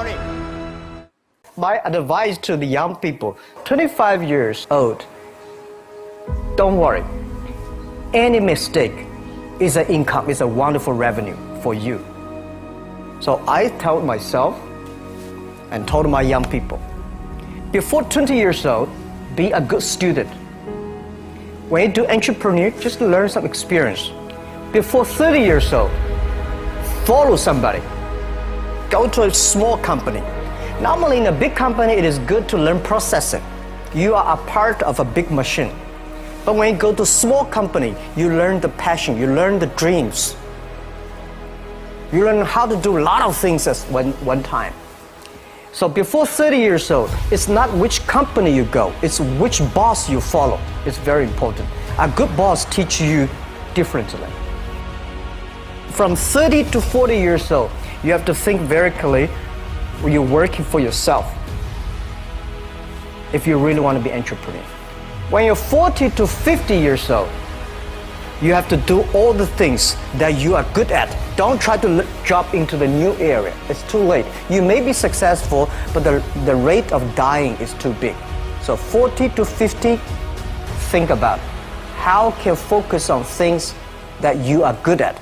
morning. My advice to the young people, 25 years old, don't worry. Any mistake is an income, is a wonderful revenue for you. So I told myself and told my young people, before 20 years old, be a good student. When you do entrepreneur, just learn some experience. Before 30 years old, follow somebody. Go to a small company. Normally in a big company, it is good to learn processing. You are a part of a big machine. But when you go to a small company, you learn the passion, you learn the dreams. You learn how to do a lot of things at one time. So before 30 years old, it's not which company you go, it's which boss you follow. It's very important. A good boss teaches you differently. From 30 to 40 years old, you have to think very clearly when you're working for yourself, if you really want to be an entrepreneur. When you're 40 to 50 years old, you have to do all the things that you are good at. Don't try to jump into the new area. It's too late. You may be successful, but the rate of dying is too big. So 40 to 50, think about how can you focus on things that you are good at.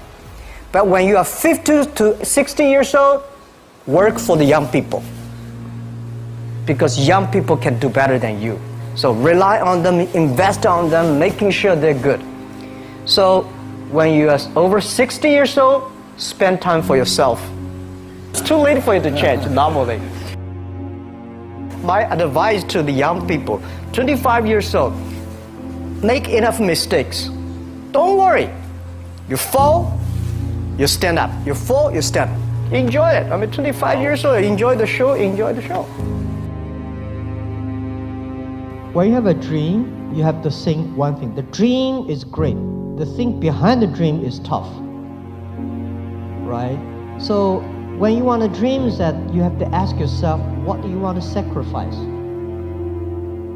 But when you are 50 to 60 years old, work for the young people. Because young people can do better than you. So rely on them, invest on them, making sure they're good. So when you are over 60 years old, spend time for yourself. It's too late for you to change normally. My advice to the young people, 25 years old, make enough mistakes. Don't worry. You fall, you stand up. You fall, you stand up. Enjoy it. I mean, 25 years old, enjoy the show, enjoy the show. When you have a dream, you have to think one thing. The dream is great. The thing behind the dream is tough, right? So when you want a dream, is that you have to ask yourself, what do you want to sacrifice?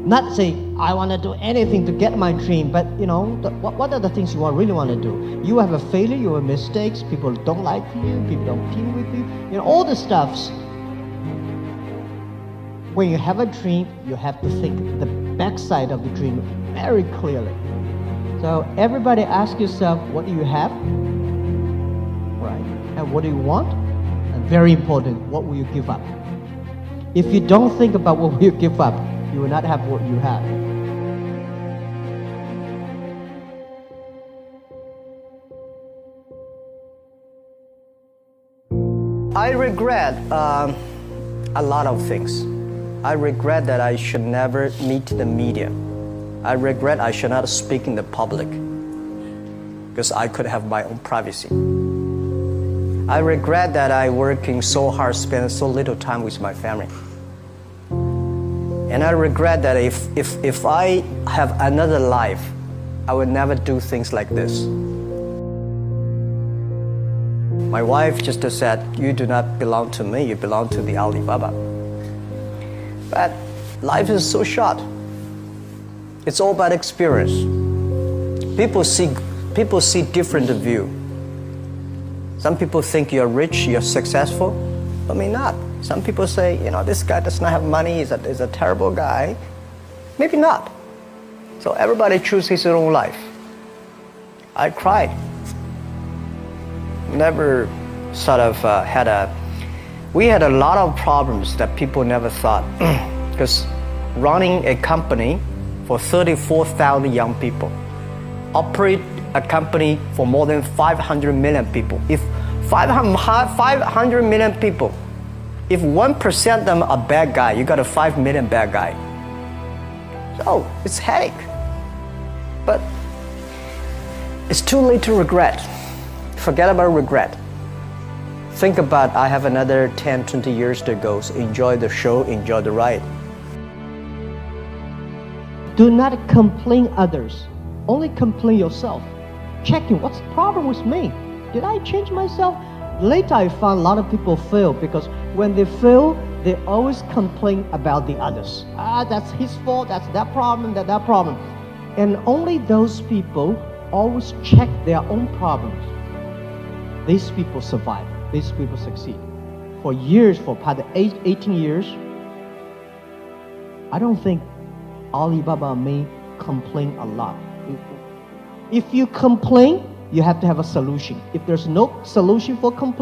Not say, I want to do anything to get my dream, but you know, what are the things you really want to do? You have a failure, you have mistakes, people don't like you, people don't feel with you, you know, all the stuffs. When you have a dream, you have to think the backside of the dream very clearly. So everybody ask yourself, what do you have? Right. And what do you want? And very important, what will you give up? If you don't think about what will you give up, you will not have what you have. I regret a lot of things. I regret that I should never meet the media. I regret I should not speak in the public because I could have my own privacy. I regret that I working so hard, spend so little time with my family. And I regret that if I have another life, I would never do things like this. My wife just said, you do not belong to me, you belong to the Alibaba. But life is so short. It's all about experience. People see different view. Some people think you're rich, you're successful, but may not. Some people say, you know, this guy does not have money, is a terrible guy. Maybe not. So everybody chooses his own life. I cried. Never sort of we had a lot of problems that people never thought. Because running a company for 34,000 young people, operate a company for more than 500 million people. If 500 million people, if 1% of them are bad guy, you got a 5 million bad guy. So it's headache. But it's too late to regret. Forget about regret. Think about, I have another 10, 20 years to go, so enjoy the show, enjoy the ride. Do not complain others, only complain yourself. Checking what's the problem with me. Did I change myself? Later I found a lot of people fail because when they fail, they always complain about the others. That's his fault, that's that problem, that problem. And only those people always check their own problems. These people survive, these people succeed. for years, for past 18 years, I don't think Alibaba may complain a lot. If you complain, you have to have a solution. If there's no solution for complaint,